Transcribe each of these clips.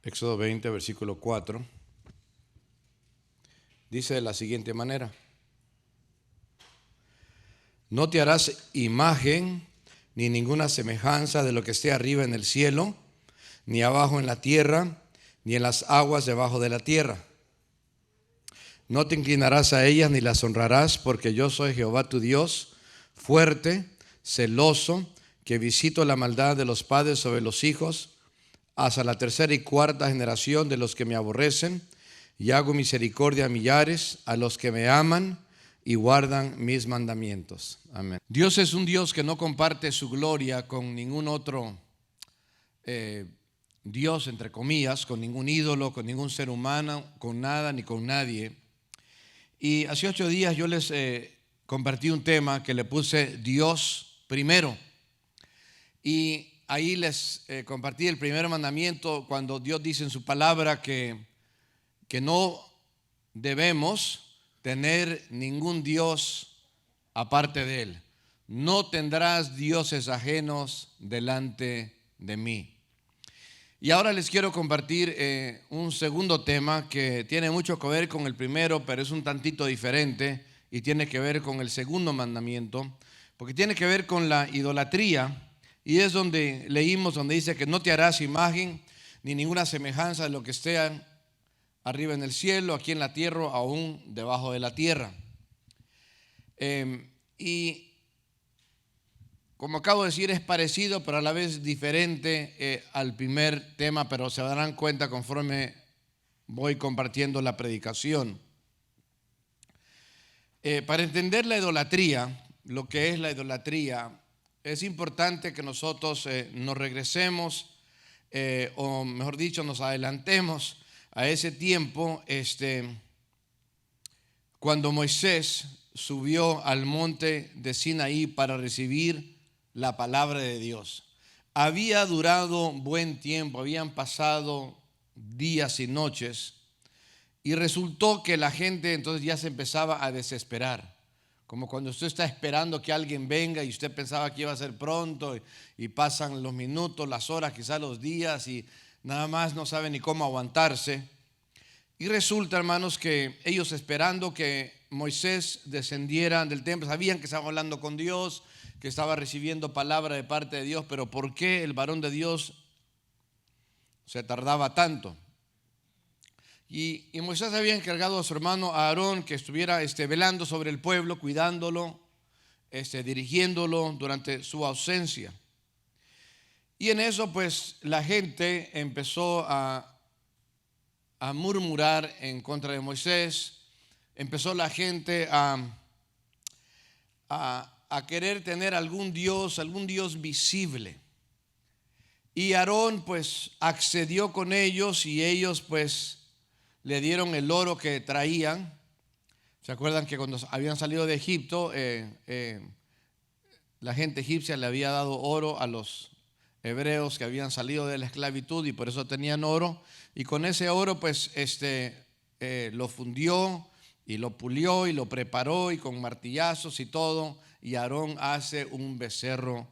Éxodo 20, versículo 4, dice de la siguiente manera: no te harás imagen ni ninguna semejanza de lo que esté arriba en el cielo, ni abajo en la tierra, ni en las aguas debajo de la tierra. No te inclinarás a ellas ni las honrarás, porque yo soy Jehová tu Dios, fuerte, celoso, que visito la maldad de los padres sobre los hijos, hasta la tercera y cuarta generación de los que me aborrecen, y hago misericordia a millares, a los que me aman y guardan mis mandamientos. Amén. Dios es un Dios que no comparte su gloria con ningún otro Dios, entre comillas, con ningún ídolo, con ningún ser humano, con nada ni con nadie. Y hace 8 días yo les compartí un tema que le puse Dios primero. Y ahí les compartí el primer mandamiento cuando Dios dice en su palabra que no debemos tener ningún Dios aparte de Él. No tendrás dioses ajenos delante de mí. Y ahora les quiero compartir un segundo tema que tiene mucho que ver con el primero, pero es un tantito diferente y tiene que ver con el segundo mandamiento, porque tiene que ver con la idolatría. Y es donde leímos, donde dice que no te harás imagen ni ninguna semejanza de lo que esté arriba en el cielo, aquí en la tierra, aún debajo de la tierra. Y como acabo de decir, es parecido, pero a la vez diferente al primer tema, pero se darán cuenta conforme voy compartiendo la predicación. Para entender la idolatría, lo que es la idolatría, es importante que nosotros nos regresemos, o mejor dicho, nos adelantemos a ese tiempo, cuando Moisés subió al monte de Sinaí para recibir la palabra de Dios. Había durado buen tiempo, habían pasado días y noches, y resultó que la gente entonces ya se empezaba a desesperar. Como cuando usted está esperando que alguien venga y usted pensaba que iba a ser pronto y pasan los minutos, las horas, quizás los días y nada más no sabe ni cómo aguantarse. Y resulta, hermanos, que ellos esperando que Moisés descendiera del templo, sabían que estaba hablando con Dios, que estaba recibiendo palabra de parte de Dios, pero ¿por qué el varón de Dios se tardaba tanto? Y Moisés había encargado a su hermano Aarón que estuviera velando sobre el pueblo, cuidándolo, dirigiéndolo durante su ausencia. Y en eso pues la gente empezó a murmurar en contra de Moisés. Empezó la gente a querer tener algún Dios visible. Y Aarón pues accedió con ellos y ellos pues le dieron el oro que traían. ¿Se acuerdan que cuando habían salido de Egipto, la gente egipcia le había dado oro a los hebreos que habían salido de la esclavitud y por eso tenían oro? Y con ese oro pues lo fundió y lo pulió y lo preparó y con martillazos y todo, y Aarón hace un becerro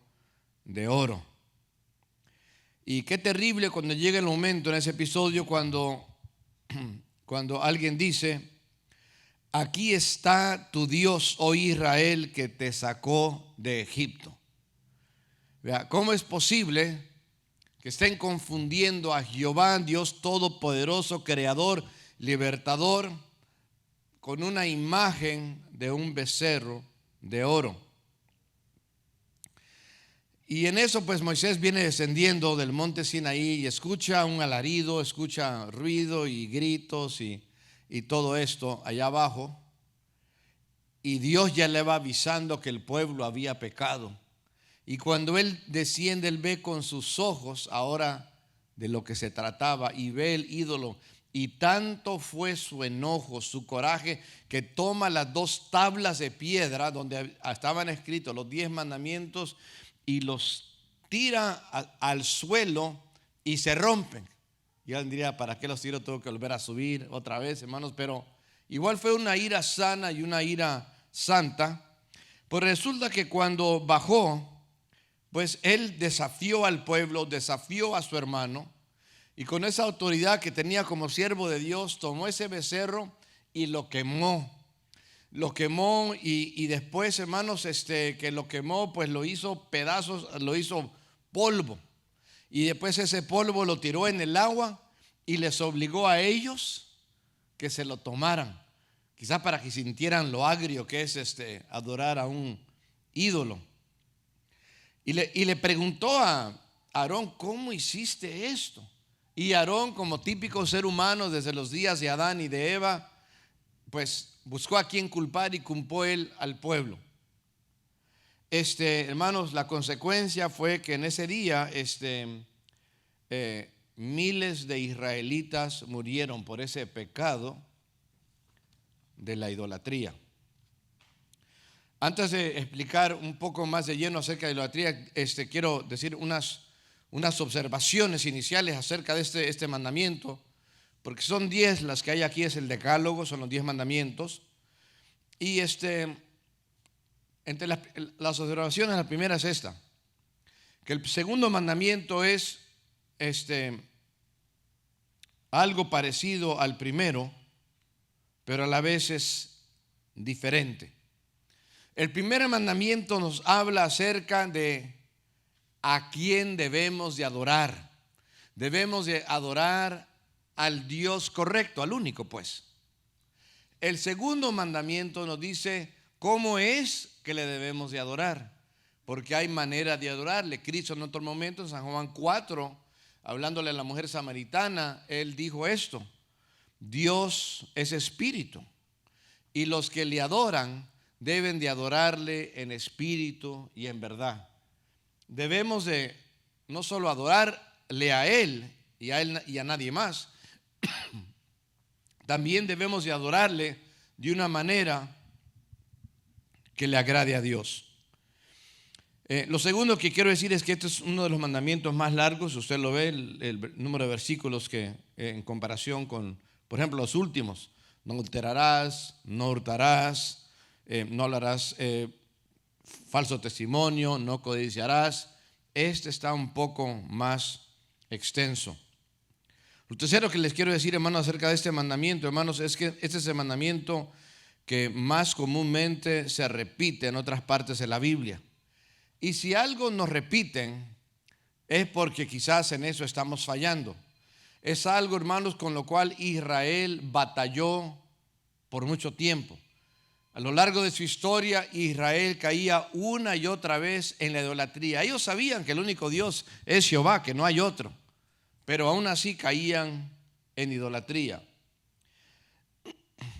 de oro. Y qué terrible cuando llega el momento en ese episodio cuando alguien dice: aquí está tu Dios, oh Israel, que te sacó de Egipto. Vea, ¿cómo es posible que estén confundiendo a Jehová, Dios todopoderoso, creador, libertador, con una imagen de un becerro de oro? Y en eso pues Moisés viene descendiendo del monte Sinaí y escucha un alarido, escucha ruido y gritos y todo esto allá abajo. Y Dios ya le va avisando que el pueblo había pecado. Y cuando él desciende, él ve con sus ojos ahora de lo que se trataba y ve el ídolo. Y tanto fue su enojo, su coraje, que toma las 2 tablas de piedra donde estaban escritos los 10 mandamientos y los tira al suelo y se rompen. Y alguien diría: ¿para qué los tiro? Tengo que volver a subir otra vez, hermanos. Pero igual fue una ira sana y una ira santa. Pues resulta que cuando bajó, pues él desafió al pueblo, desafió a su hermano. Y con esa autoridad que tenía como siervo de Dios, tomó ese becerro y lo quemó. Lo quemó y después, hermanos, que lo quemó, pues lo hizo pedazos, lo hizo polvo. Y después ese polvo lo tiró en el agua y les obligó a ellos que se lo tomaran. Quizás para que sintieran lo agrio que es adorar a un ídolo. Y le preguntó a Aarón, ¿cómo hiciste esto? Y Aarón, como típico ser humano desde los días de Adán y de Eva, pues buscó a quien culpar y culpó él al pueblo. Hermanos, la consecuencia fue que en ese día miles de israelitas murieron por ese pecado de la idolatría. Antes de explicar un poco más de lleno acerca de la idolatría, quiero decir unas observaciones iniciales acerca de este mandamiento, porque son 10 las que hay aquí, es el decálogo, son los 10 mandamientos. Y entre las observaciones, la primera es esta, que el segundo mandamiento es algo parecido al primero, pero a la vez es diferente. El primer mandamiento nos habla acerca de a quién debemos de adorar. Debemos de adorar al Dios correcto, al único, pues. El segundo mandamiento nos dice cómo es que le debemos de adorar, porque hay manera de adorarle. Cristo en otro momento, en San Juan 4, hablándole a la mujer samaritana, él dijo esto: Dios es espíritu y los que le adoran deben de adorarle en espíritu y en verdad. Debemos de no solo adorarle a él y a nadie más, también debemos de adorarle de una manera que le agrade a Dios. Lo segundo que quiero decir es que este es uno de los mandamientos más largos. Usted lo ve, el número de versículos que en comparación con, por ejemplo, los últimos: no adulterarás, no hurtarás, no hablarás falso testimonio, no codiciarás. Este está un poco más extenso. Lo tercero que les quiero decir, hermanos, acerca de este mandamiento, hermanos, es que este es el mandamiento que más comúnmente se repite en otras partes de la Biblia. Y si algo nos repiten, es porque quizás en eso estamos fallando. Es algo, hermanos, con lo cual Israel batalló por mucho tiempo. A lo largo de su historia, Israel caía una y otra vez en la idolatría. Ellos sabían que el único Dios es Jehová, que no hay otro, pero aún así caían en idolatría.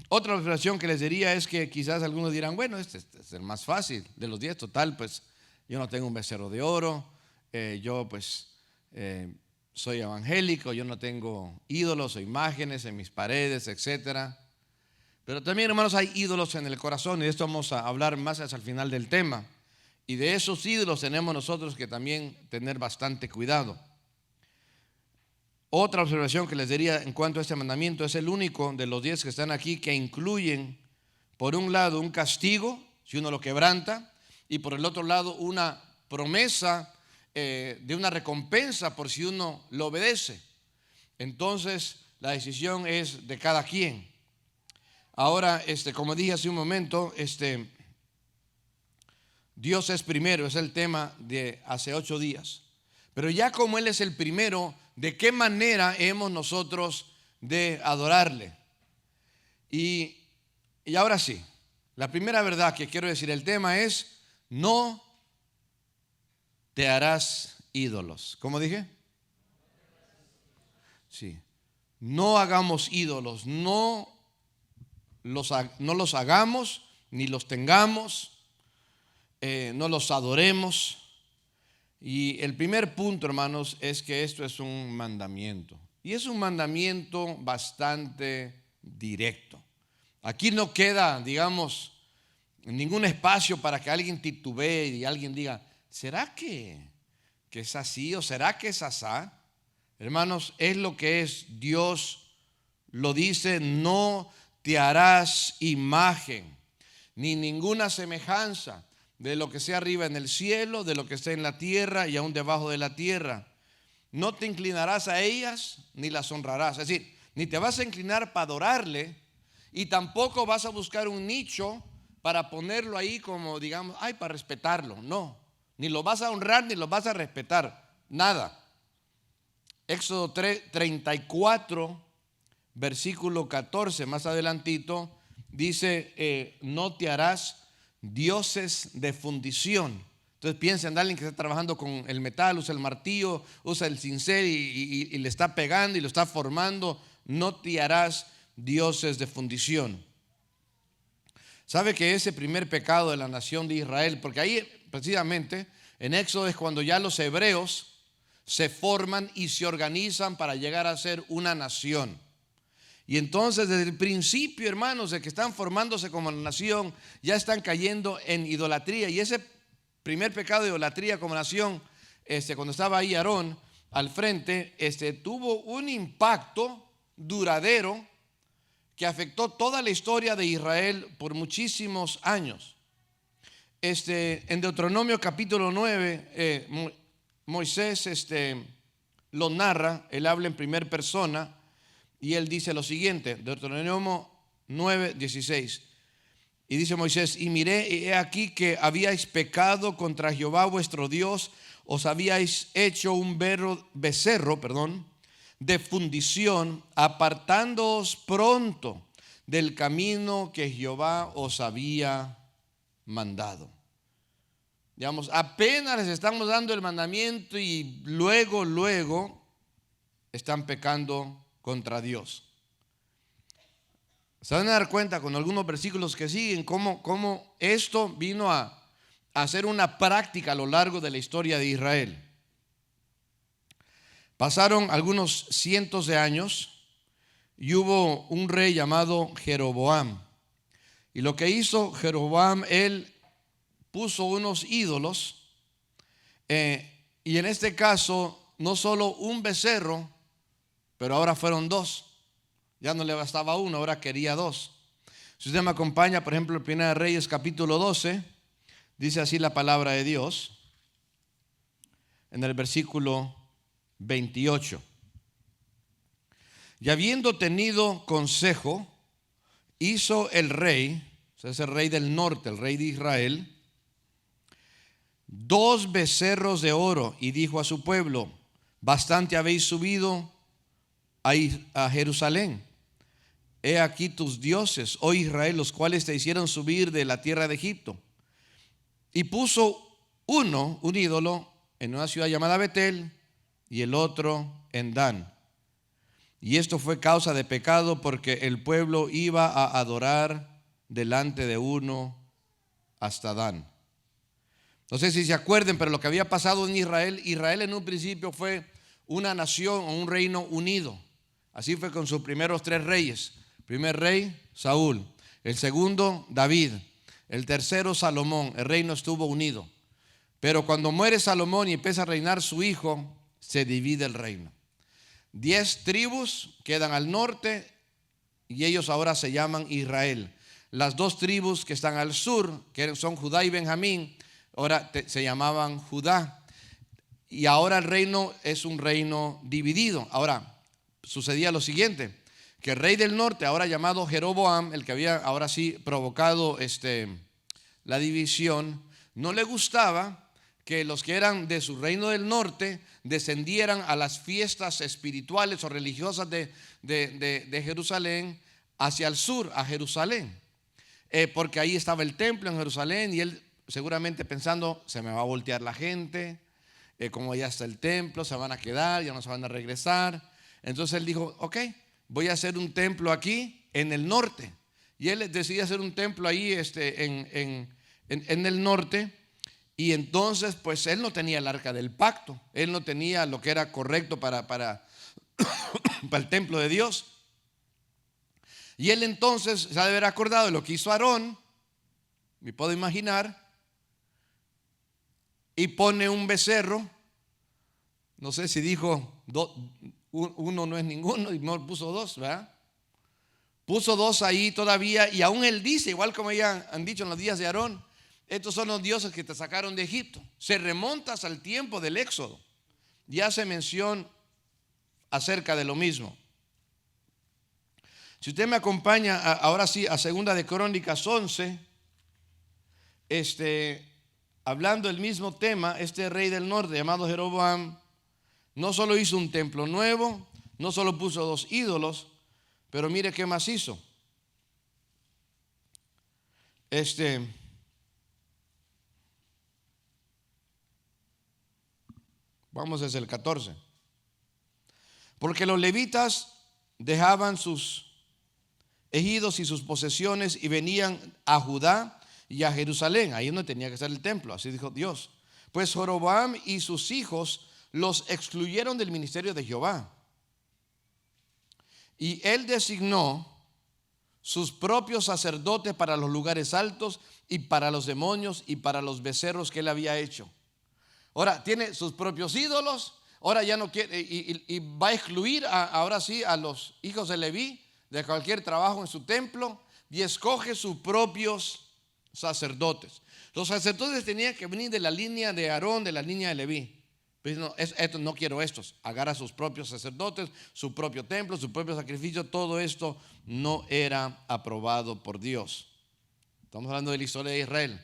Otra observación que les diría es que quizás algunos dirán, bueno, este es el más fácil de los 10, total, pues yo no tengo un becerro de oro, yo pues soy evangélico, yo no tengo ídolos o imágenes en mis paredes, etcétera. Pero también, hermanos, hay ídolos en el corazón, y de esto vamos a hablar más hacia el final del tema. Y de esos ídolos tenemos nosotros que también tener bastante cuidado. Otra observación que les diría en cuanto a este mandamiento: es el único de los 10 que están aquí que incluyen, por un lado, un castigo si uno lo quebranta, y por el otro lado una promesa de una recompensa por si uno lo obedece. Entonces la decisión es de cada quien. Ahora, como dije hace un momento, Dios es primero, es el tema de hace 8 días. Pero ya como Él es el primero, ¿de qué manera hemos nosotros de adorarle? Y ahora sí, la primera verdad que quiero decir, el tema es: no te harás ídolos. ¿Cómo dije? Sí. No hagamos ídolos, no los hagamos, ni los tengamos, no los adoremos. Y el primer punto, hermanos, es que esto es un mandamiento. Y es un mandamiento bastante directo. Aquí no queda, digamos, ningún espacio para que alguien titubee y alguien diga, ¿será que es así o será que es asá? Hermanos, es lo que es. Dios lo dice: no te harás imagen ni ninguna semejanza de lo que sea arriba en el cielo, de lo que esté en la tierra y aún debajo de la tierra, no te inclinarás a ellas ni las honrarás. Es decir, ni te vas a inclinar para adorarle y tampoco vas a buscar un nicho para ponerlo ahí como, digamos, ay, para respetarlo. No, ni lo vas a honrar ni lo vas a respetar, nada. Éxodo 34, versículo 14, más adelantito, dice, no te harás dioses de fundición. Entonces piensa en alguien que está trabajando con el metal, usa el martillo, usa el cincel y le está pegando y lo está formando. No te harás dioses de fundición. ¿Sabe que ese primer pecado de la nación de Israel? Porque ahí precisamente en Éxodo es cuando ya los hebreos se forman y se organizan para llegar a ser una nación. Y entonces desde el principio, hermanos, de que están formándose como nación, ya están cayendo en idolatría. Y ese primer pecado de idolatría como nación, cuando estaba ahí Aarón al frente, tuvo un impacto duradero que afectó toda la historia de Israel por muchísimos años. En Deuteronomio capítulo 9, Moisés lo narra, él habla en primera persona y él dice lo siguiente, Deuteronomio 9, 16. Y dice Moisés, y miré, y he aquí que habíais pecado contra Jehová vuestro Dios, os habíais hecho un becerro, de fundición, apartándoos pronto del camino que Jehová os había mandado. Digamos, apenas les estamos dando el mandamiento y luego están pecando contra Dios. Se van a dar cuenta con algunos versículos que siguen cómo esto vino a hacer una práctica a lo largo de la historia de Israel. Pasaron algunos cientos de años y hubo un rey llamado Jeroboam. Y lo que hizo Jeroboam, él puso unos ídolos y en este caso no solo un becerro, pero ahora fueron dos. Ya no le bastaba uno, ahora quería dos. Si usted me acompaña, por ejemplo, en 1 Reyes capítulo 12, dice así la palabra de Dios, en el versículo 28. Y habiendo tenido consejo, hizo el rey, o sea, ese rey del norte, el rey de Israel, 2 becerros de oro y dijo a su pueblo, bastante habéis subido a Jerusalén. He aquí tus dioses, oh Israel, los cuales te hicieron subir de la tierra de Egipto. Y puso un ídolo, en una ciudad llamada Betel y el otro en Dan. Y esto fue causa de pecado porque el pueblo iba a adorar delante de uno hasta Dan. No sé si se acuerden, pero lo que había pasado en Israel en un principio fue una nación o un reino unido. Así fue con sus primeros 3 reyes. El primer rey, Saúl. El segundo, David. El tercero, Salomón. El reino estuvo unido. Pero cuando muere Salomón y empieza a reinar su hijo, se divide el reino. 10 tribus quedan al norte y ellos ahora se llaman Israel. Las 2 tribus que están al sur, que son Judá y Benjamín, ahora se llamaban Judá. Y ahora el reino es un reino dividido. Ahora, sucedía lo siguiente, que el rey del norte, ahora llamado Jeroboam, el que había ahora sí provocado la división, no le gustaba que los que eran de su reino del norte descendieran a las fiestas espirituales o religiosas de Jerusalén hacia el sur, a Jerusalén, porque ahí estaba el templo en Jerusalén y él seguramente pensando, se me va a voltear la gente, como ya está el templo, se van a quedar, ya no se van a regresar. Entonces él dijo, ok, voy a hacer un templo aquí en el norte. Y él decidió hacer un templo ahí en el norte. Y entonces pues él no tenía el arca del pacto, él no tenía lo que era correcto para el templo de Dios. Y él entonces se ha de haber acordado de lo que hizo Aarón, me puedo imaginar, y pone un becerro. No sé si dijo uno no es ninguno, y no puso 2, ¿verdad? Puso 2 ahí todavía, y aún él dice, igual como ya han dicho en los días de Aarón, estos son los dioses que te sacaron de Egipto. Se remontas al tiempo del Éxodo. y hace mención acerca de lo mismo. Si usted me acompaña ahora sí a Segunda de Crónicas 11, hablando del mismo tema, este rey del norte llamado Jeroboam no solo hizo un templo nuevo, no solo puso 2 ídolos, pero mire qué más hizo. Vamos desde el 14. Porque los levitas dejaban sus ejidos y sus posesiones y venían a Judá y a Jerusalén, ahí es donde tenía que estar el templo, así dijo Dios. Pues Jeroboam y sus hijos los excluyeron del ministerio de Jehová, y él designó sus propios sacerdotes para los lugares altos y para los demonios y para los becerros que él había hecho. Ahora tiene sus propios ídolos, ahora ya no quiere, y va a excluir ahora sí a los hijos de Leví de cualquier trabajo en su templo, y escoge sus propios sacerdotes. Los sacerdotes tenían que venir de la línea de Aarón, de la línea de Leví. Pero no quiero estos. Agarra sus propios sacerdotes, su propio templo, su propio sacrificio. Todo esto no era aprobado por Dios. Estamos hablando de la historia de Israel.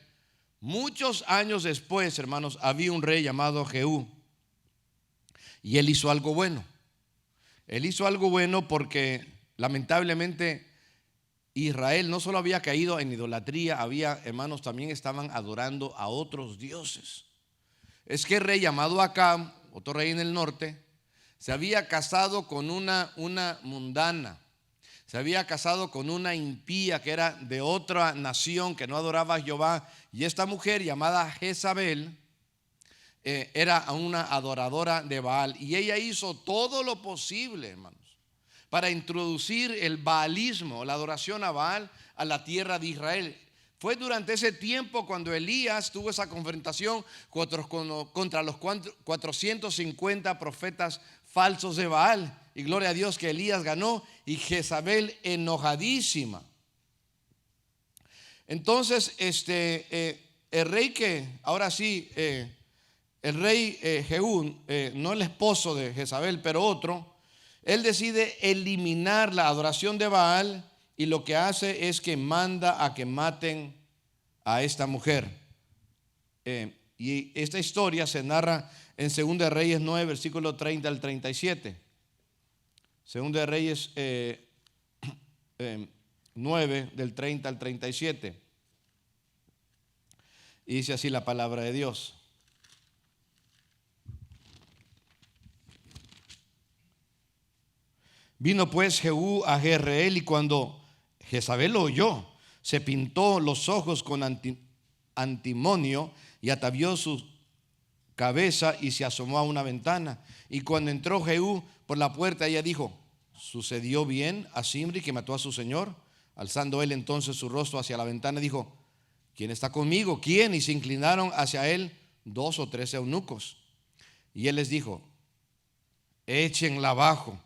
Muchos años después, hermanos, había un rey llamado Jehú, y él hizo algo bueno. Él hizo algo bueno porque lamentablemente Israel no solo había caído en idolatría, había, hermanos, también estaban adorando a otros dioses. Es que el rey llamado Acab, otro rey en el norte, se había casado con una mundana. Se había casado con una impía que era de otra nación que no adoraba a Jehová. Y esta mujer llamada Jezabel era una adoradora de Baal. Y ella hizo todo lo posible, hermanos, para introducir el baalismo, la adoración a Baal, a la tierra de Israel. Fue durante ese tiempo cuando Elías tuvo esa confrontación contra los 450 profetas falsos de Baal. Y gloria a Dios que Elías ganó, y Jezabel enojadísima. Entonces el rey que ahora sí, el rey Jehú, no el esposo de Jezabel, pero otro, él decide eliminar la adoración de Baal, y lo que hace es que manda a que maten a esta mujer. Y esta historia se narra en 2 de Reyes 9, versículo 30 al 37. 2 de Reyes 9, del 30 al 37. Y dice así la palabra de Dios. Vino pues Jehú a Jezreel, y cuando Jezabel lo oyó, se pintó los ojos con antimonio y atavió su cabeza y se asomó a una ventana. Y cuando entró Jehú por la puerta, ella dijo: ¿sucedió bien a Zimri que mató a su señor? Alzando él entonces su rostro hacia la ventana, dijo: ¿quién está conmigo? ¿Quién? Y se inclinaron hacia él 2 o 3 eunucos. Y él les dijo: échenla abajo,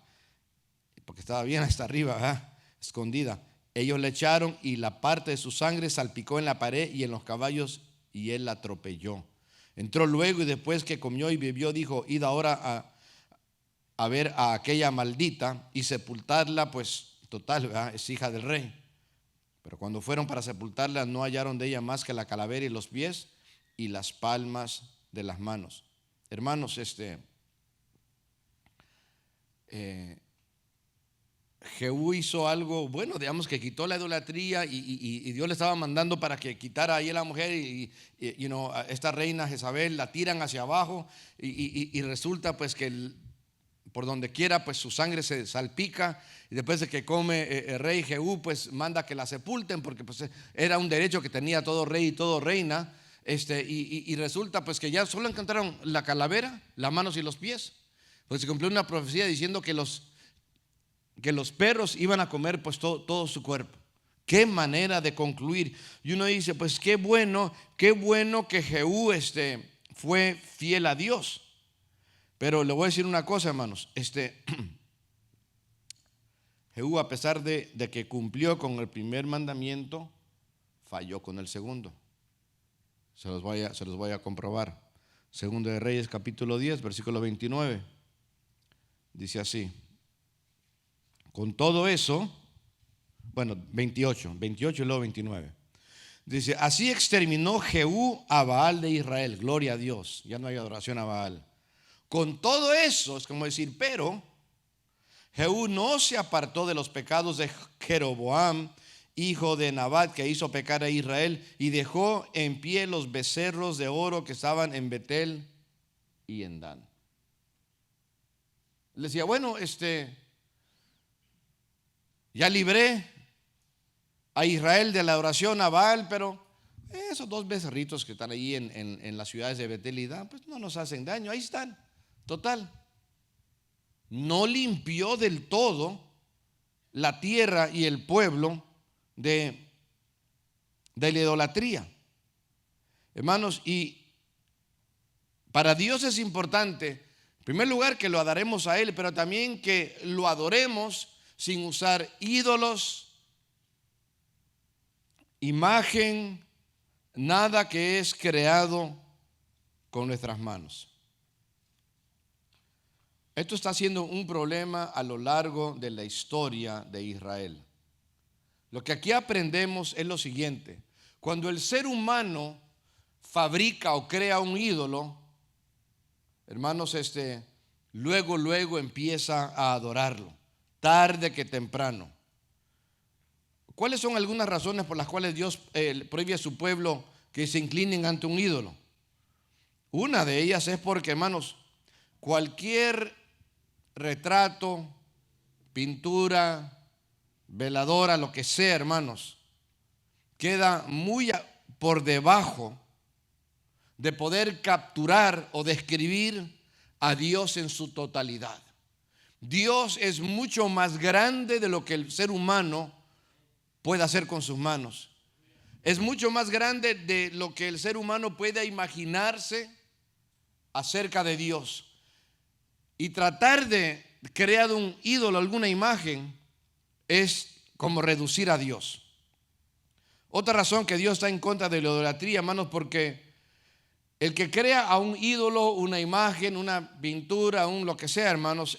porque estaba bien hasta arriba, ¿verdad? Escondida. Ellos le echaron, y la parte de su sangre salpicó en la pared y en los caballos, y él la atropelló. Entró luego, y después que comió y bebió, dijo: id ahora a ver a aquella maldita y sepultarla, pues total, ¿verdad?, es hija del rey. Pero cuando fueron para sepultarla, no hallaron de ella más que la calavera y los pies y las palmas de las manos. Hermanos, Jehú hizo algo bueno, digamos, que quitó la idolatría, y Dios le estaba mandando para que quitara ahí a la mujer, a esta reina Jezabel la tiran hacia abajo, y resulta pues que por donde quiera pues su sangre se salpica, y después de que come el rey Jehú, pues manda que la sepulten, porque pues era un derecho que tenía todo rey y todo reina. Y resulta pues que ya solo encontraron la calavera, las manos y los pies. Pues se cumplió una profecía diciendo que los perros iban a comer pues todo su cuerpo. Qué manera de concluir. Y uno dice, pues qué bueno que Jehú fue fiel a Dios. Pero le voy a decir una cosa, hermanos. Jehú, a pesar de que cumplió con el primer mandamiento, falló con el segundo. Se los voy a comprobar. Segundo de Reyes capítulo 10, versículo 29. Dice así. Con todo eso, bueno, 28 y luego 29. Dice, así exterminó Jehú a Baal de Israel. Gloria a Dios, ya no hay adoración a Baal. Con todo eso, es como decir, pero Jehú no se apartó de los pecados de Jeroboam, hijo de Nabat, que hizo pecar a Israel, y dejó en pie los becerros de oro que estaban en Betel y en Dan. Le decía, bueno, ya libré a Israel de la adoración a Baal, pero esos dos becerritos que están ahí en las ciudades de Betel y Dan, pues no nos hacen daño, ahí están, total. No limpió del todo la tierra y el pueblo de la idolatría. Hermanos, y para Dios es importante, en primer lugar, que lo adoremos a Él, pero también que lo adoremos sin usar ídolos, imagen, nada que es creado con nuestras manos. Esto está siendo un problema a lo largo de la historia de Israel. Lo que aquí aprendemos es lo siguiente: cuando el ser humano fabrica o crea un ídolo, hermanos, luego empieza a adorarlo, tarde que temprano. ¿Cuáles son algunas razones por las cuales Dios prohíbe a su pueblo que se inclinen ante un ídolo? Una de ellas es porque, hermanos, cualquier retrato, pintura, veladora, lo que sea, hermanos, queda muy por debajo de poder capturar o describir a Dios en su totalidad. Dios es mucho más grande de lo que el ser humano puede hacer con sus manos. Es mucho más grande de lo que el ser humano puede imaginarse acerca de Dios. Y tratar de crear un ídolo, alguna imagen, es como reducir a Dios. Otra razón que Dios está en contra de la idolatría, hermanos, porque el que crea a un ídolo, una imagen, una pintura, un lo que sea, hermanos,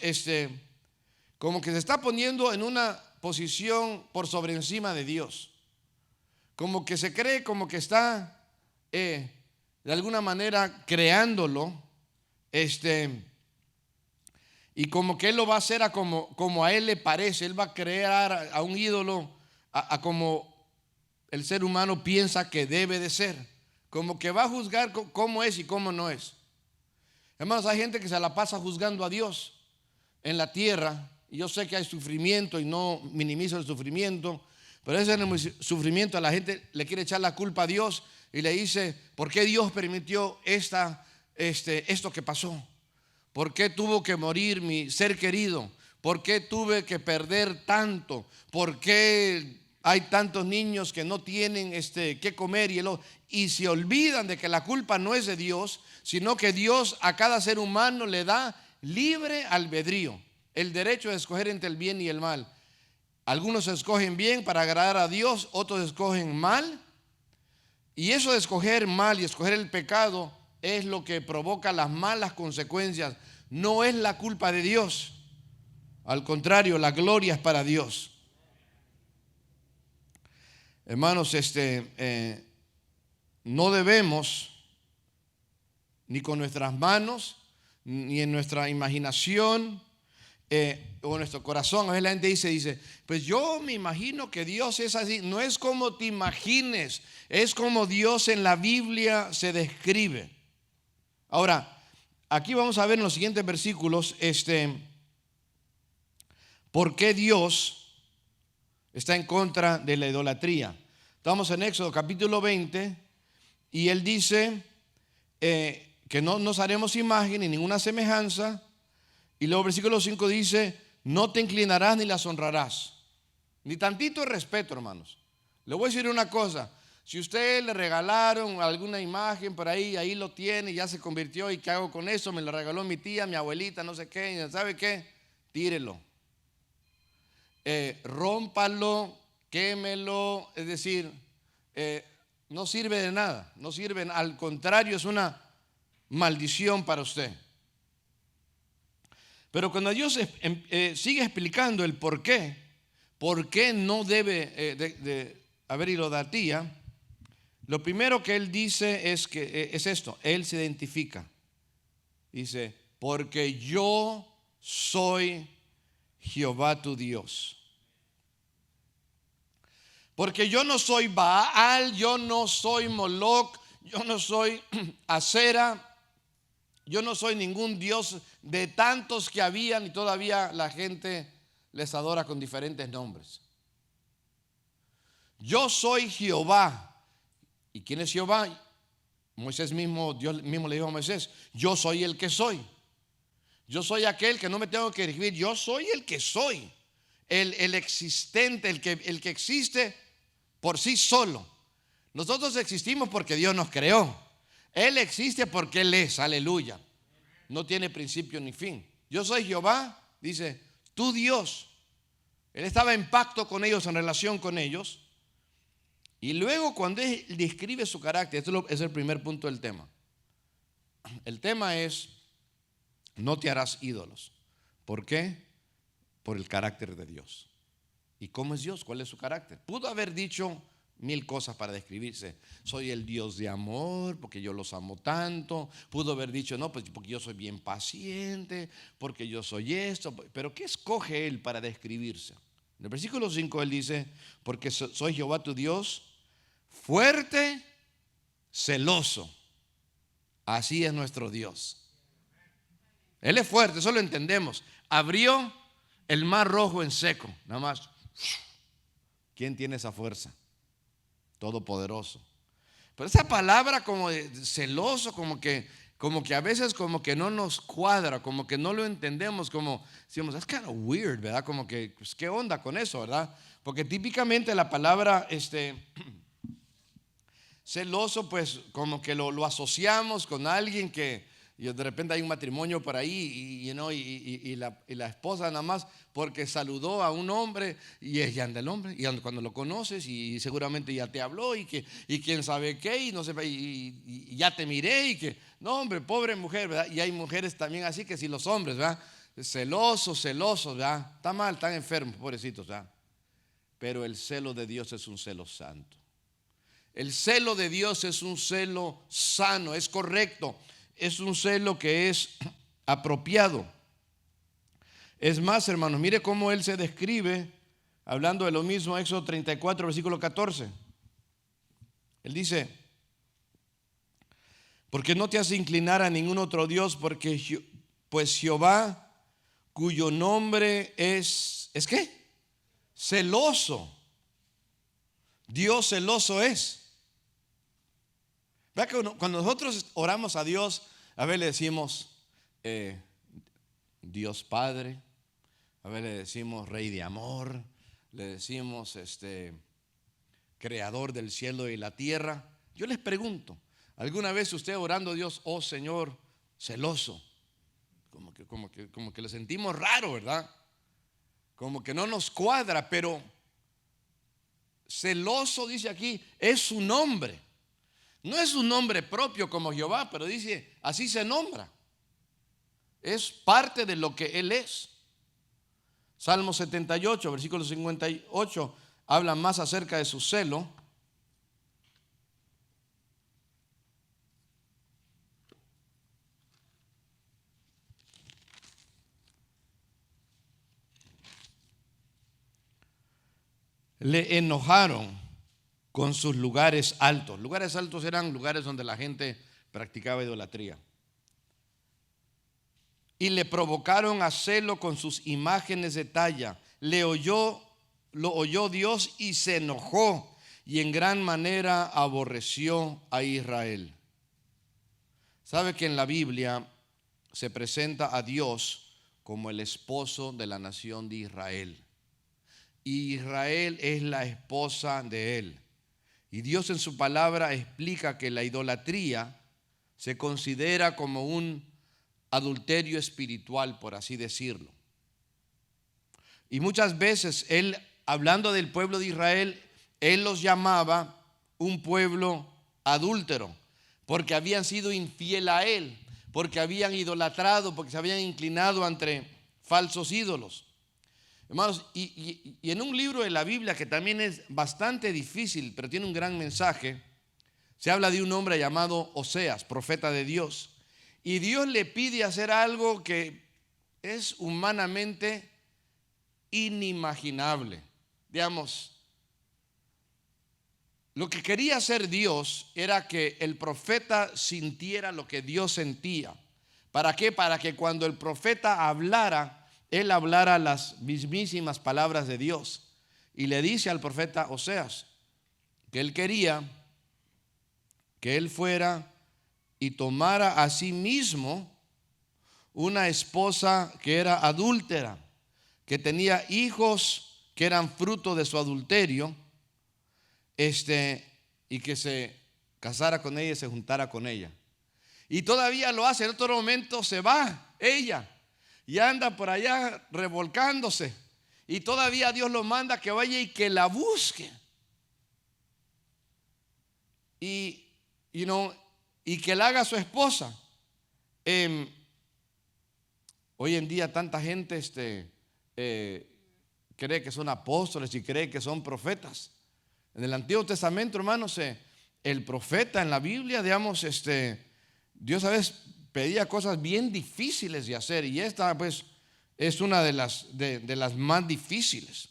como que se está poniendo en una posición por sobre encima de Dios. Como que se cree como que está de alguna manera creándolo, y como que Él lo va a hacer como a Él le parece. Él va a crear a un ídolo a como el ser humano piensa que debe de ser. Como que va a juzgar cómo es y cómo no es. Hermanos, hay gente que se la pasa juzgando a Dios en la tierra. Y yo sé que hay sufrimiento y no minimizo el sufrimiento, pero ese sufrimiento a la gente le quiere echar la culpa a Dios y le dice, ¿por qué Dios permitió esto que pasó? ¿Por qué tuvo que morir mi ser querido? ¿Por qué tuve que perder tanto? ¿Por qué hay tantos niños que no tienen qué comer? Y se olvidan de que la culpa no es de Dios, sino que Dios a cada ser humano le da libre albedrío, el derecho de escoger entre el bien y el mal. Algunos escogen bien para agradar a Dios, otros escogen mal. Y eso de escoger mal y escoger el pecado es lo que provoca las malas consecuencias. No es la culpa de Dios. Al contrario, la gloria es para Dios. Hermanos, no debemos, ni con nuestras manos, ni en nuestra imaginación, o en nuestro corazón. A veces la gente dice, pues yo me imagino que Dios es así. No es como te imagines, es como Dios en la Biblia se describe. Ahora, aquí vamos a ver en los siguientes versículos por qué Dios está en contra de la idolatría. Estamos en Éxodo capítulo 20 y él dice que no nos haremos imagen ni ninguna semejanza. Y luego versículo 5 dice, no te inclinarás ni las honrarás. Ni tantito de respeto, hermanos. Le voy a decir una cosa. Si usted le regalaron alguna imagen por ahí lo tiene, ya se convirtió, ¿y qué hago con eso? Me lo regaló mi tía, mi abuelita, no sé qué. ¿Sabe qué? Tírelo. Rómpalo, quémelo. Es decir, no sirve de nada. No sirve, al contrario, es una maldición para usted. Pero cuando Dios sigue explicando el por qué no debe de haber idolatría, lo primero que Él dice es esto, Él se identifica. Dice, porque yo soy Jehová tu Dios. Porque yo no soy Baal, yo no soy Moloch, yo no soy Acera, yo no soy ningún dios de tantos que habían y todavía la gente les adora con diferentes nombres. Yo soy Jehová. ¿Y quién es Jehová? Moisés mismo, Dios mismo le dijo a Moisés, yo soy el que soy. Yo soy aquel que no me tengo que escribir, yo soy el que soy. El existente, el que existe por sí solo. Nosotros existimos porque Dios nos creó. Él existe porque Él es, aleluya. No tiene principio ni fin. Yo soy Jehová, dice, tu Dios. Él estaba en pacto con ellos, en relación con ellos. Y luego cuando Él describe su carácter, esto es el primer punto del tema. El tema es, no te harás ídolos. ¿Por qué? Por el carácter de Dios. ¿Y cómo es Dios? ¿Cuál es su carácter? Pudo haber dicho 1000 cosas para describirse. Soy el Dios de amor, porque yo los amo tanto. Pudo haber dicho, no, pues porque yo soy bien paciente, porque yo soy esto. Pero ¿qué escoge Él para describirse? En el versículo 5 Él dice, porque soy Jehová tu Dios, fuerte, celoso. Así es nuestro Dios. Él es fuerte, eso lo entendemos. Abrió el mar rojo en seco, nada más. ¿Quién tiene esa fuerza? Todopoderoso. Pero esa palabra como de celoso, como que a veces como que no nos cuadra, como que no lo entendemos, como decimos, es kind of weird, ¿verdad? Como que, pues, ¿qué onda con eso, verdad? Porque típicamente la palabra celoso, pues como que lo asociamos con alguien que y de repente hay un matrimonio por ahí y la esposa nada más porque saludó a un hombre y ya anda el hombre y cuando lo conoces y seguramente ya te habló y quién sabe qué y no sé y ya te miré y que no hombre, pobre mujer, ¿verdad? Y hay mujeres también así que si los hombres, ¿verdad? Celosos, ¿verdad? Está mal, están enfermos, pobrecitos, ¿verdad? Pero el celo de Dios es un celo santo. El celo de Dios es un celo sano, es correcto. Es un celo que es apropiado. Es más, hermanos, mire cómo Él se describe hablando de lo mismo, Éxodo 34, versículo 14. Él dice, porque no te has de inclinar a ningún otro Dios, porque pues Jehová, cuyo nombre ¿es qué? Celoso. Dios celoso es. ¿Verdad que cuando nosotros oramos a Dios, a ver le decimos Dios Padre, a ver le decimos Rey de amor, le decimos Creador del cielo y la tierra? Yo les pregunto, ¿alguna vez usted orando a Dios, oh Señor, celoso? Como que le sentimos raro, ¿verdad? Como que no nos cuadra, pero celoso dice aquí, es su nombre. No es un nombre propio como Jehová, pero dice, así se nombra. Es parte de lo que Él es. Salmo 78, versículo 58, habla más acerca de su celo. Le enojaron con sus lugares altos. Lugares altos eran lugares donde la gente practicaba idolatría. Y le provocaron a celo con sus imágenes de talla. Lo oyó Dios y se enojó y en gran manera aborreció a Israel. ¿Sabe que en la Biblia se presenta a Dios como el esposo de la nación de Israel? Y Israel es la esposa de él. Y Dios en su palabra explica que la idolatría se considera como un adulterio espiritual, por así decirlo. Y muchas veces Él, hablando del pueblo de Israel, Él los llamaba un pueblo adúltero. porque habían sido infiel a él, porque habían idolatrado, porque se habían inclinado ante falsos ídolos. Hermanos, y en un libro de la Biblia que también es bastante difícil, pero tiene un gran mensaje, se habla de un hombre llamado Oseas, profeta de Dios. Y Dios le pide hacer algo que es humanamente inimaginable. Digamos, lo que quería hacer Dios era que el profeta sintiera lo que Dios sentía. ¿Para qué? Para que cuando el profeta hablara, él hablara las mismísimas palabras de Dios. Y le dice al profeta Oseas que él quería que él fuera y tomara a sí mismo una esposa que era adúltera, que tenía hijos que eran fruto de su adulterio, y que se casara con ella y se juntara con ella. Y todavía lo hace. En otro momento se va ella y anda por allá revolcándose, y todavía Dios lo manda que vaya y que la busque y que la haga su esposa. Hoy en día tanta gente cree que son apóstoles y cree que son profetas. En el Antiguo Testamento, hermanos, el profeta en la Biblia, digamos, Dios a veces pedía cosas bien difíciles de hacer, y esta pues es una de las más difíciles.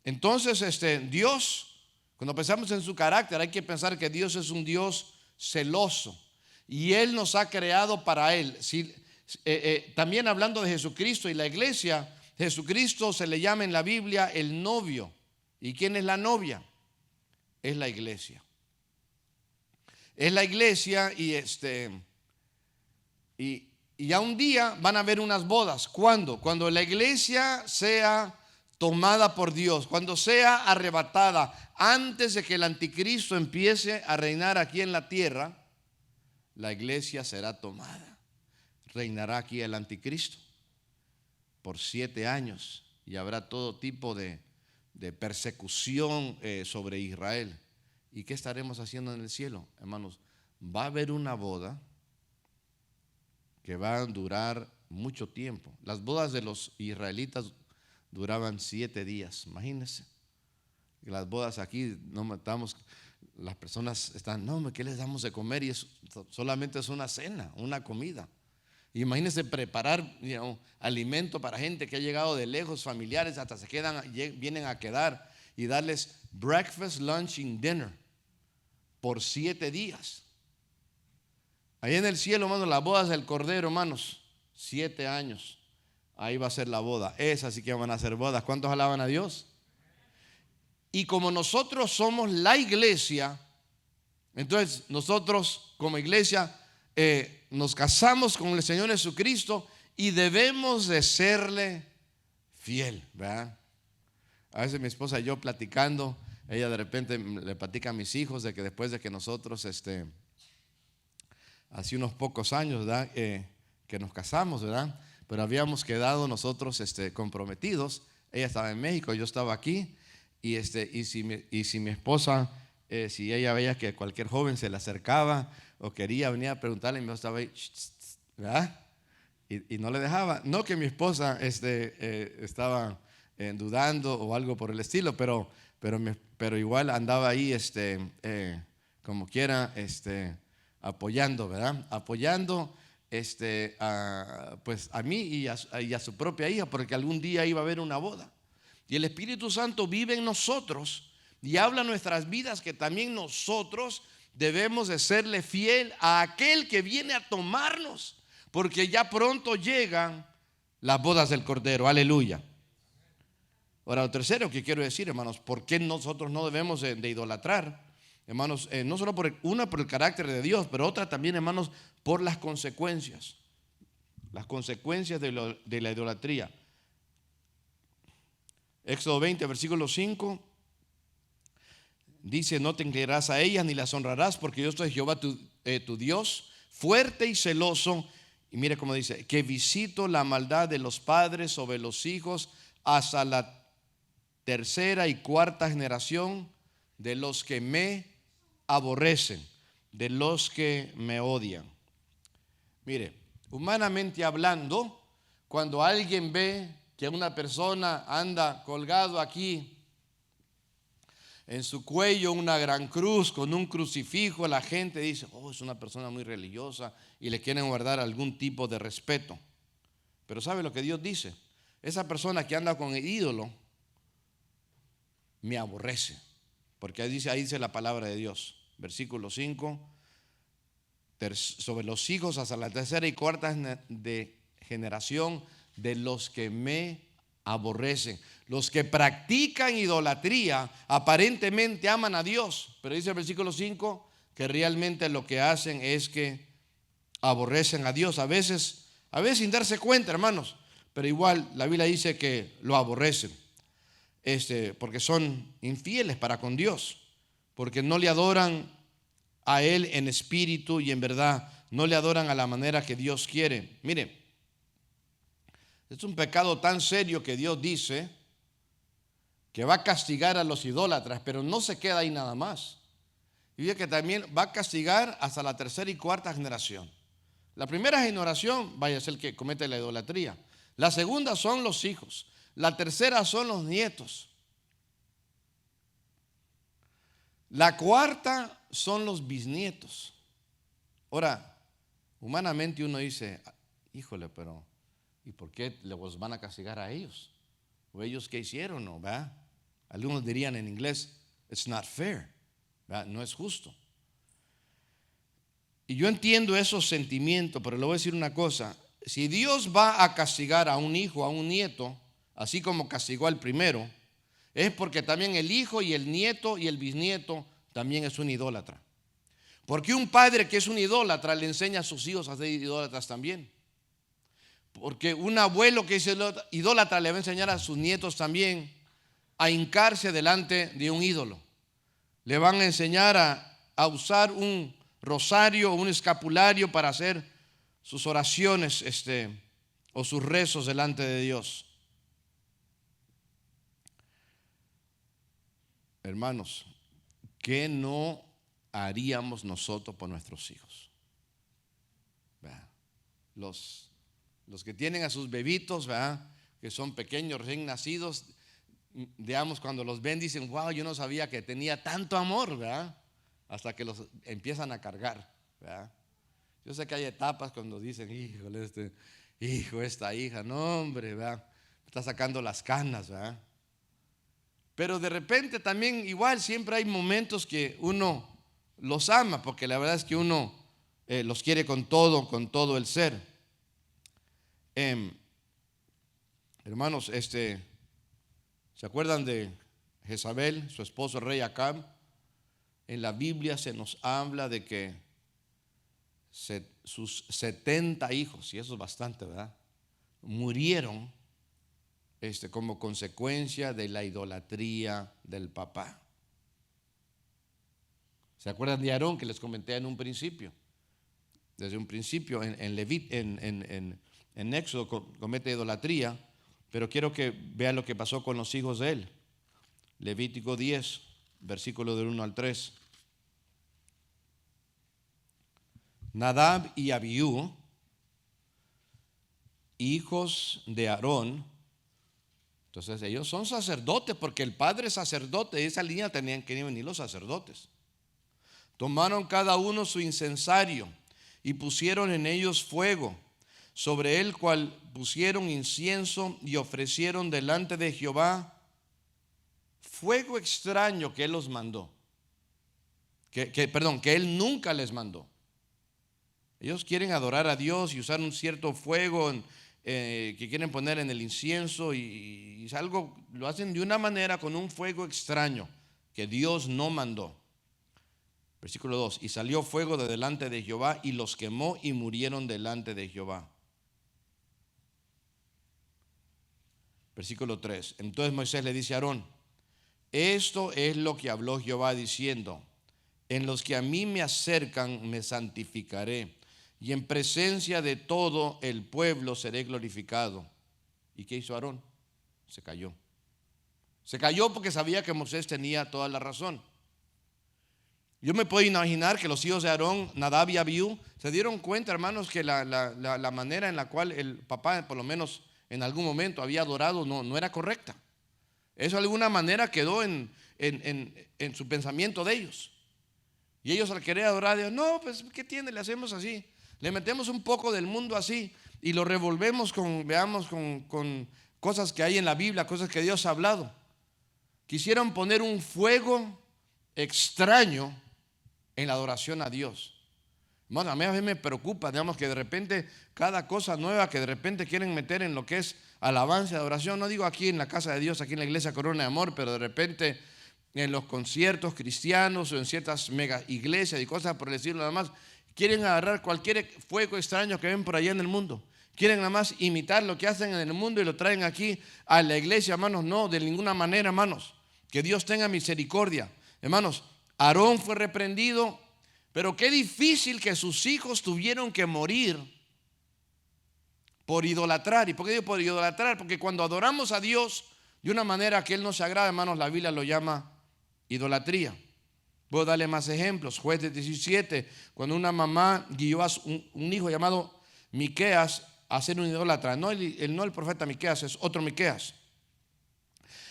Entonces, Dios, cuando pensamos en su carácter, hay que pensar que Dios es un Dios celoso y Él nos ha creado para Él. También hablando de Jesucristo y la iglesia, Jesucristo se le llama en la Biblia el novio. ¿Y quién es la novia? Es la iglesia. Es la iglesia, y ya un día van a haber unas bodas. ¿Cuándo? Cuando la iglesia sea tomada por Dios, cuando sea arrebatada, antes de que el anticristo empiece a reinar aquí en la tierra, la iglesia será tomada. Reinará aquí el anticristo por 7 años y habrá todo tipo de persecución sobre Israel. ¿Y qué estaremos haciendo en el cielo? Hermanos, va a haber una boda que va a durar mucho tiempo. Las bodas de los israelitas duraban 7 días, imagínense. Las bodas aquí, no estamos, las personas están, no, ¿qué les damos de comer? Y solamente es una cena, una comida. Imagínense preparar alimento para gente que ha llegado de lejos, familiares, hasta vienen a quedar, y darles breakfast, lunch and dinner por 7 días. Ahí en el cielo, hermanos, las bodas del Cordero, hermanos, 7 años. Ahí va a ser la boda. Esas sí que van a ser bodas. ¿Cuántos alaban a Dios? Y como nosotros somos la iglesia, entonces nosotros como iglesia nos casamos con el Señor Jesucristo y debemos de serle fiel, ¿verdad? A veces mi esposa y yo platicando, ella de repente le platica a mis hijos de que después de que nosotros hace unos pocos años, ¿verdad? Que nos casamos, ¿verdad? Pero habíamos quedado nosotros comprometidos. Ella estaba en México, yo estaba aquí, y si mi esposa, si ella veía que cualquier joven se le acercaba o quería venir a preguntarle, mi esposa estaba ahí, ¿verdad? Y no le dejaba. No que mi esposa estaba dudando o algo por el estilo, pero igual andaba ahí como quiera apoyando, ¿verdad? Apoyando pues a mí y a su propia hija, porque algún día iba a haber una boda. Y el Espíritu Santo vive en nosotros y habla en nuestras vidas que también nosotros debemos de serle fiel a aquel que viene a tomarnos, porque ya pronto llegan las bodas del Cordero. Aleluya. Ahora, lo tercero que quiero decir, hermanos, ¿por qué nosotros no debemos de idolatrar? Hermanos, no solo por el carácter de Dios, pero otra también, hermanos, por las consecuencias. Las consecuencias de la idolatría. Éxodo 20, versículo 5, dice: no te inclinarás a ellas ni las honrarás, porque yo soy Jehová tu Dios, fuerte y celoso. Y mire cómo dice: que visito la maldad de los padres sobre los hijos hasta la 3ª y 4ª generación de los que me aborrecen. de los que me odian. Mire, humanamente hablando, cuando alguien ve que una persona anda colgado aquí en su cuello una gran cruz con un crucifijo, la gente dice, oh, es una persona muy religiosa, y le quieren guardar algún tipo de respeto. Pero ¿sabe lo que Dios dice? Esa persona que anda con el ídolo me aborrece, porque ahí dice la palabra de Dios, versículo 5, sobre los hijos hasta la tercera y cuarta de generación de los que me aborrecen. Los que practican idolatría aparentemente aman a Dios, pero dice el versículo 5 que realmente lo que hacen es que aborrecen a Dios, a veces sin darse cuenta, hermanos, pero igual la Biblia dice que lo aborrecen, porque son infieles para con Dios, porque no le adoran a Él en espíritu y en verdad, no le adoran a la manera que Dios quiere. Mire, es un pecado tan serio que Dios dice que va a castigar a los idólatras, pero no se queda ahí nada más. Y dice que también va a castigar hasta la tercera y cuarta generación. La primera generación vaya a ser el que comete la idolatría. La segunda son los hijos. La tercera son los nietos. La cuarta son los bisnietos. Ahora, humanamente uno dice, híjole, pero ¿y por qué los van a castigar a ellos? ¿O ellos qué hicieron? ¿No? ¿Va? Algunos dirían en inglés, it's not fair, ¿va? No es justo. Y yo entiendo esos sentimientos, pero le voy a decir una cosa. Si Dios va a castigar a un hijo, a un nieto, así como castigó al primero, es porque también el hijo y el nieto y el bisnieto también es un idólatra. Porque un padre que es un idólatra le enseña a sus hijos a ser idólatras también. Porque un abuelo que es idólatra le va a enseñar a sus nietos también a hincarse delante de un ídolo. Le van a enseñar a usar un rosario o un escapulario para hacer sus oraciones o sus rezos delante de Dios. Hermanos, ¿qué no haríamos nosotros por nuestros hijos? Los que tienen a sus bebitos, ¿verdad?, que son pequeños, recién nacidos, digamos, cuando los ven dicen, wow, yo no sabía que tenía tanto amor, ¿verdad?, hasta que los empiezan a cargar, ¿verdad? Yo sé que hay etapas cuando dicen, híjole, este hijo, esta hija, no hombre, ¿verdad?, está sacando las canas, ¿verdad? Pero de repente también igual siempre hay momentos que uno los ama, porque la verdad es que uno los quiere con todo el ser. Hermanos, ¿se acuerdan de Jezabel, su esposo el rey Acab? En la Biblia se nos habla de que sus 70 hijos, y eso es bastante, ¿verdad?, murieron como consecuencia de la idolatría del papá. ¿Se acuerdan de Aarón que les comenté en un principio? Desde un principio en Éxodo comete idolatría, pero quiero que vean lo que pasó con los hijos de él. Levítico 10, versículo del 1 al 3. Nadab y Abiú, hijos de Aarón. Entonces ellos son sacerdotes porque el padre es sacerdote. De esa línea tenían que venir los sacerdotes. Tomaron cada uno su incensario y pusieron en ellos fuego, sobre el cual pusieron incienso y ofrecieron delante de Jehová fuego extraño que él los mandó. Que él nunca les mandó. Ellos quieren adorar a Dios y usar un cierto fuego que quieren poner en el incienso y es algo, lo hacen de una manera con un fuego extraño que Dios no mandó. Versículo 2, y salió fuego de delante de Jehová y los quemó y murieron delante de Jehová. Versículo 3, entonces Moisés le dice a Aarón, esto es lo que habló Jehová diciendo, en los que a mí me acercan me santificaré y en presencia de todo el pueblo seré glorificado. ¿Y qué hizo Aarón? Se cayó. Se cayó porque sabía que Moisés tenía toda la razón. Yo me puedo imaginar que los hijos de Aarón, Nadab y Abiú, se dieron cuenta, hermanos, que la manera en la cual el papá, por lo menos en algún momento, había adorado no era correcta. Eso de alguna manera quedó en su pensamiento de ellos. Y ellos al querer adorar a Dios, no, pues ¿qué tiene? Le hacemos así. Le metemos un poco del mundo así y lo revolvemos con cosas que hay en la Biblia, cosas que Dios ha hablado. Quisieron poner un fuego extraño en la adoración a Dios. Bueno, a mí a veces me preocupa, digamos, que de repente cada cosa nueva que de repente quieren meter en lo que es alabanza y adoración, no digo aquí en la casa de Dios, aquí en la iglesia Corona de Amor, pero de repente en los conciertos cristianos o en ciertas mega iglesias y cosas por decirlo nada más, quieren agarrar cualquier fuego extraño que ven por allá en el mundo. Quieren nada más imitar lo que hacen en el mundo y lo traen aquí a la iglesia, hermanos. No, de ninguna manera, hermanos. Que Dios tenga misericordia. Hermanos, Aarón fue reprendido, pero qué difícil que sus hijos tuvieron que morir por idolatrar. ¿Y por qué digo por idolatrar? Porque cuando adoramos a Dios de una manera que Él no se agrada, hermanos, la Biblia lo llama idolatría. Puedo darle más ejemplos. Jueces 17, cuando una mamá guió a un hijo llamado Miqueas a ser un idólatra. No el profeta Miqueas, es otro Miqueas.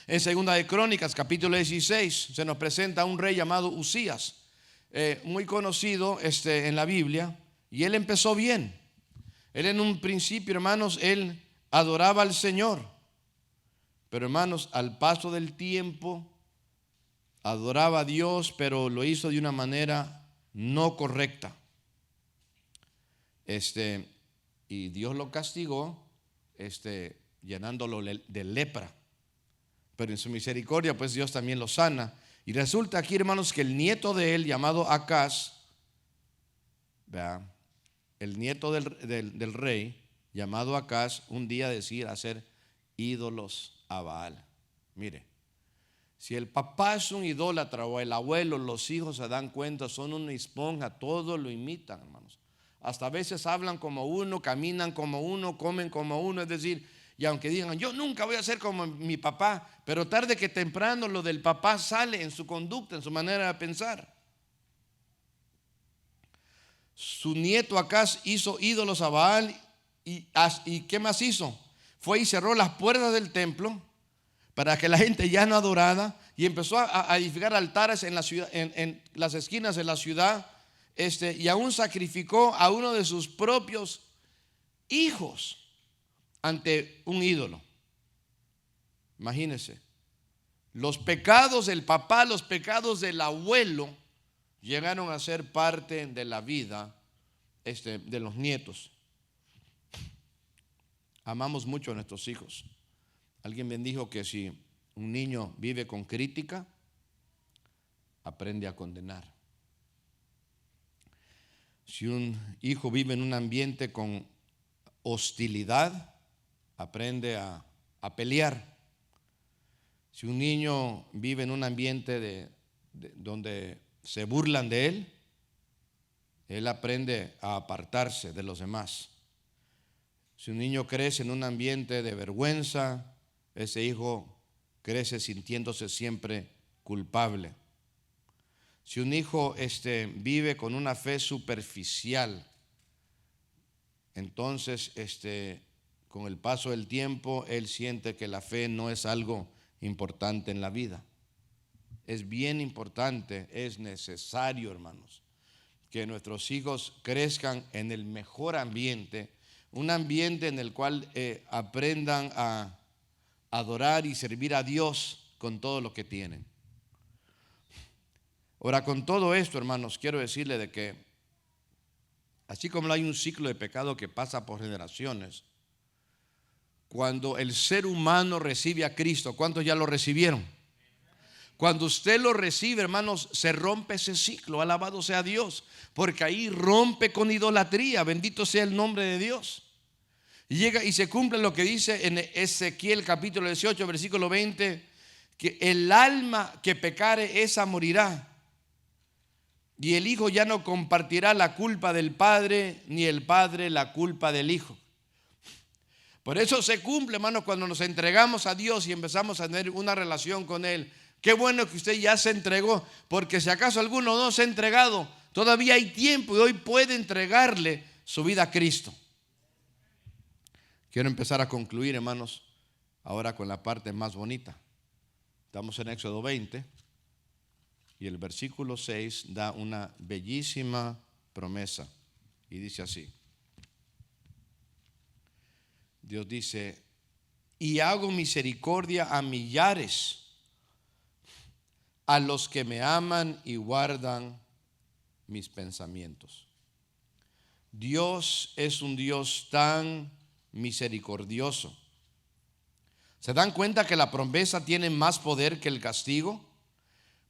En Segunda de Crónicas, capítulo 16, se nos presenta un rey llamado Usías, muy conocido en la Biblia, y él empezó bien. Él en un principio, hermanos, él adoraba al Señor, pero hermanos, al paso del tiempo, adoraba a Dios, pero lo hizo de una manera no correcta. Y Dios lo castigó, llenándolo de lepra. Pero en su misericordia, pues Dios también lo sana. Y resulta aquí, hermanos, que el nieto de él, llamado Acaz, el nieto del rey, llamado Acaz, un día decide hacer ídolos a Baal. Mire, si el papá es un idólatra o el abuelo, los hijos se dan cuenta, son una esponja, todo lo imitan, hermanos. Hasta a veces hablan como uno, caminan como uno, comen como uno, es decir, y aunque digan, yo nunca voy a ser como mi papá, pero tarde que temprano lo del papá sale en su conducta, en su manera de pensar. Su nieto Acaz hizo ídolos a Baal y ¿qué más hizo? Fue y cerró las puertas del templo para que la gente ya no adorara y empezó a edificar altares en la ciudad, en las esquinas de la ciudad, y aún sacrificó a uno de sus propios hijos ante un ídolo. Imagínense, los pecados del papá, los pecados del abuelo llegaron a ser parte de la vida de los nietos. Amamos mucho a nuestros hijos. Alguien me dijo que si un niño vive con crítica, aprende a condenar. Si un hijo vive en un ambiente con hostilidad, aprende a pelear. Si un niño vive en un ambiente donde se burlan de él, él aprende a apartarse de los demás. Si un niño crece en un ambiente de vergüenza, ese hijo crece sintiéndose siempre culpable. Si un hijo vive con una fe superficial, entonces con el paso del tiempo él siente que la fe no es algo importante en la vida. Es bien importante, es necesario, hermanos, que nuestros hijos crezcan en el mejor ambiente, un ambiente en el cual aprendan a adorar y servir a Dios con todo lo que tienen. Ahora, con todo esto, hermanos, quiero decirle de que así como hay un ciclo de pecado que pasa por generaciones, cuando el ser humano recibe a Cristo, ¿cuántos ya lo recibieron? Cuando usted lo recibe, hermanos, se rompe ese ciclo, alabado sea Dios, porque ahí rompe con idolatría, bendito sea el nombre de Dios. Y llega y se cumple lo que dice en Ezequiel capítulo 18, versículo 20, que el alma que pecare, esa morirá. Y el hijo ya no compartirá la culpa del padre, ni el padre la culpa del hijo. Por eso se cumple, hermanos, cuando nos entregamos a Dios y empezamos a tener una relación con Él. Qué bueno que usted ya se entregó, porque si acaso alguno no se ha entregado, todavía hay tiempo y hoy puede entregarle su vida a Cristo. Quiero empezar a concluir, hermanos, ahora con la parte más bonita. Estamos en Éxodo 20 y el versículo 6 da una bellísima promesa y dice así. Dios dice: y hago misericordia a millares, a los que me aman y guardan mis pensamientos. Dios es un Dios tan misericordioso. ¿Se dan cuenta que la promesa tiene más poder que el castigo?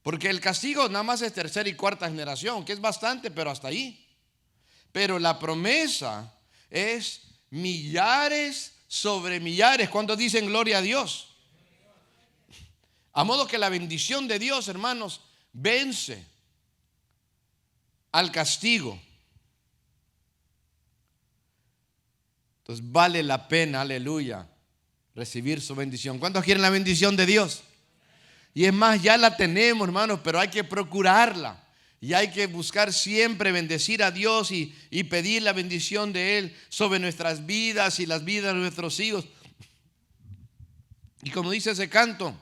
Porque el castigo nada más es tercera y cuarta generación, que es bastante, pero hasta ahí. Pero la promesa es millares sobre millares. ¿Cuántos dicen gloria a Dios? A modo que la bendición de Dios, hermanos, vence al castigo. Entonces vale la pena, aleluya, recibir su bendición. ¿Cuántos quieren la bendición de Dios? Y es más, ya la tenemos, hermanos, pero hay que procurarla. Y hay que buscar siempre bendecir a Dios y pedir la bendición de Él sobre nuestras vidas y las vidas de nuestros hijos. Y como dice ese canto,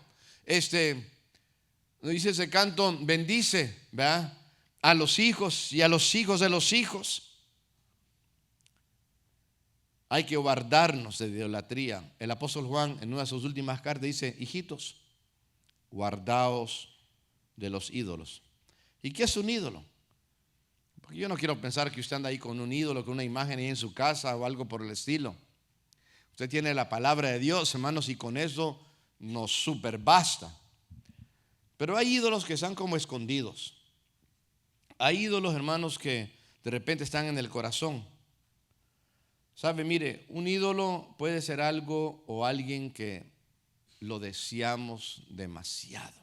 bendice, ¿verdad?, a los hijos y a los hijos de los hijos. Hay que guardarnos de idolatría. El apóstol Juan en una de sus últimas cartas dice: hijitos, guardaos de los ídolos. ¿Y qué es un ídolo? Porque yo no quiero pensar que usted anda ahí con un ídolo, con una imagen ahí en su casa o algo por el estilo. Usted tiene la palabra de Dios, hermanos, y con eso nos super basta. Pero hay ídolos que están como escondidos. Hay ídolos, hermanos, que de repente están en el corazón. ¿Sabe? Mire, un ídolo puede ser algo o alguien que lo deseamos demasiado.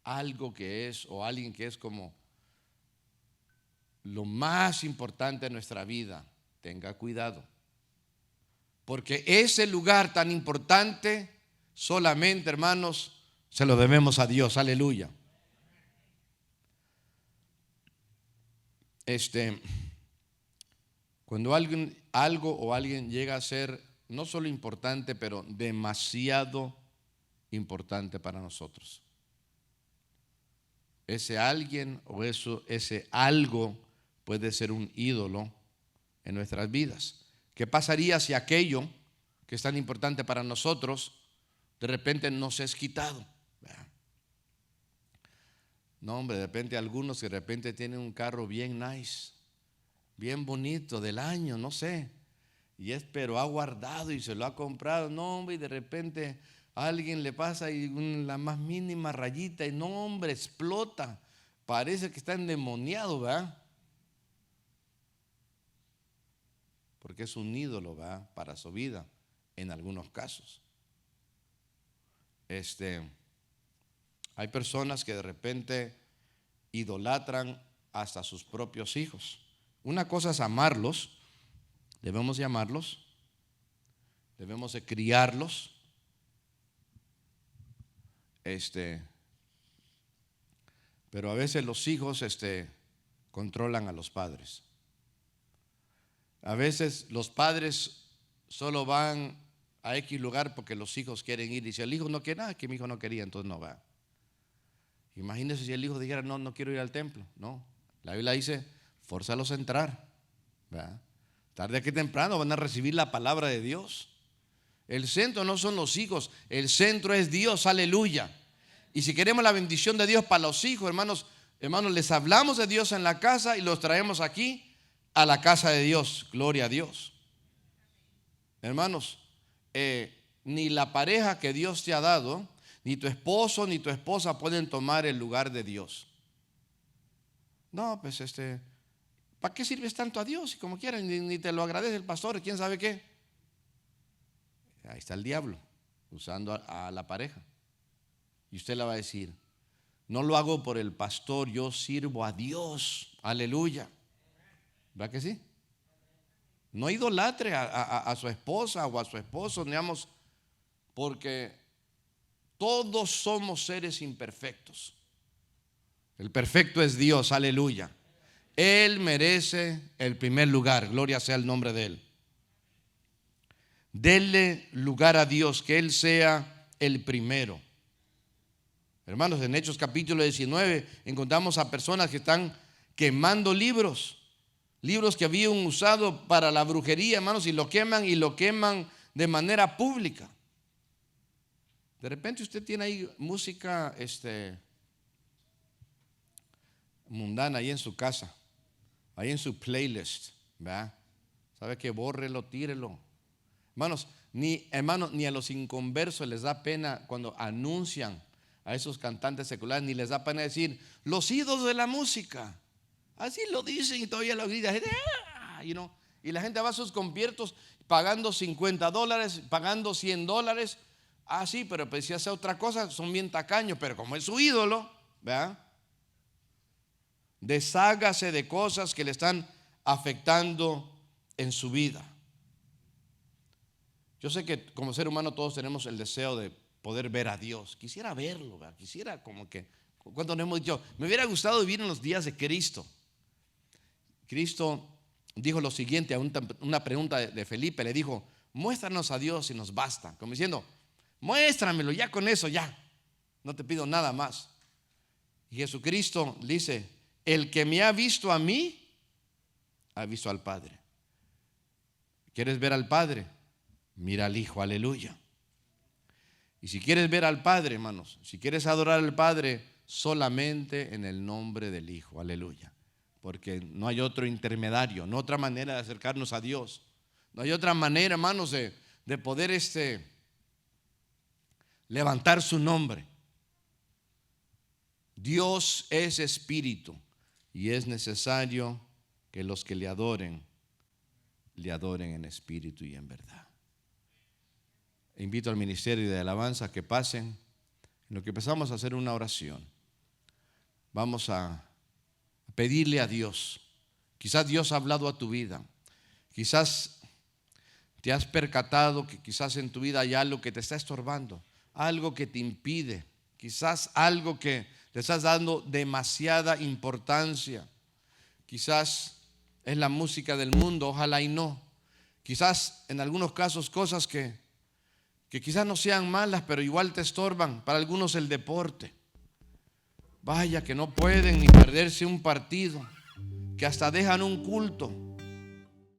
Algo que es o alguien que es como lo más importante en nuestra vida. Tenga cuidado, porque ese lugar tan importante solamente, hermanos, se lo debemos a Dios. Aleluya. Cuando algo o alguien llega a ser no solo importante, pero demasiado importante para nosotros, ese alguien o ese algo puede ser un ídolo en nuestras vidas. ¿Qué pasaría si aquello que es tan importante para nosotros de repente nos es quitado? No, hombre, de repente algunos que de repente tienen un carro bien nice, bien bonito del año, no sé, pero ha guardado y se lo ha comprado. No, hombre, y de repente a alguien le pasa y la más mínima rayita y no, hombre, explota. Parece que está endemoniado, ¿verdad? Porque es un ídolo, ¿verdad?, para su vida en algunos casos. Hay personas que de repente idolatran hasta sus propios hijos. Una cosa es amarlos, debemos de amarlos, debemos de criarlos. Pero a veces los hijos controlan a los padres. A veces los padres solo van a X lugar porque los hijos quieren ir. Y si el hijo no quiere, que mi hijo no quería, entonces no va. Imagínense si el hijo dijera: no quiero ir al templo. No, la Biblia dice: fórzalos a entrar, ¿verdad? Tarde que temprano van a recibir la palabra de Dios. El centro no son los hijos, el centro es Dios. Aleluya. Y si queremos la bendición de Dios para los hijos, hermanos, les hablamos de Dios en la casa y los traemos aquí a la casa de Dios. Gloria a Dios. Hermanos, ni la pareja que Dios te ha dado, ni tu esposo ni tu esposa pueden tomar el lugar de Dios. No, pues ¿para qué sirves tanto a Dios? Y como quieran, ni te lo agradece el pastor, quién sabe qué. Ahí está el diablo usando a la pareja. Y usted le va a decir: no lo hago por el pastor, yo sirvo a Dios. Aleluya. ¿Verdad que sí? No idolatre a su esposa o a su esposo, digamos, porque Todos somos seres imperfectos. El perfecto es Dios, aleluya. Él merece el primer lugar, gloria sea el nombre de Él. Denle lugar a Dios, que Él sea el primero. Hermanos, en Hechos capítulo 19 encontramos a personas que están quemando libros que habían usado para la brujería, hermanos, y lo queman de manera pública. De repente usted tiene ahí música mundana ahí en su casa, ahí en su playlist, ¿verdad? ¿Sabe qué? Bórrelo, tírelo. Hermanos, ni a los inconversos les da pena cuando anuncian a esos cantantes seculares, ni les da pena decir los ídolos de la música. Así lo dicen y todavía lo gritan. Y la gente va a sus conciertos pagando $50, pagando $100. Ah, sí, pero pues si hace otra cosa son bien tacaños, pero como es su ídolo, ¿verdad? Deshágase de cosas que le están afectando en su vida. Yo sé que como ser humano todos tenemos el deseo de poder ver a Dios. Quisiera verlo, ¿verdad? Quisiera como que, ¿cuánto nos hemos dicho? Me hubiera gustado vivir en los días de Cristo. Cristo dijo lo siguiente a una pregunta de Felipe, le dijo: muéstranos a Dios y nos basta. Como diciendo, muéstramelo, ya con eso, ya. No te pido nada más. Y Jesucristo dice: el que me ha visto a mí, ha visto al Padre. ¿Quieres ver al Padre? Mira al Hijo, aleluya. Y si quieres ver al Padre, hermanos, si quieres adorar al Padre, solamente en el nombre del Hijo, aleluya. Porque no hay otro intermediario, no otra manera de acercarnos a Dios. No hay otra manera, hermanos, de poder levantar su nombre. Dios es espíritu y es necesario que los que le adoren en espíritu y en verdad. Invito al ministerio de alabanza a que pasen. En lo que empezamos a hacer una oración, vamos a pedirle a Dios. Quizás Dios ha hablado a tu vida. Quizás te has percatado que quizás en tu vida hay algo que te está estorbando, algo que te impide, quizás algo que le estás dando demasiada importancia. Quizás es la música del mundo, ojalá y no. Quizás en algunos casos cosas que quizás no sean malas, pero igual te estorban. Para algunos el deporte. Vaya que no pueden ni perderse un partido, que hasta dejan un culto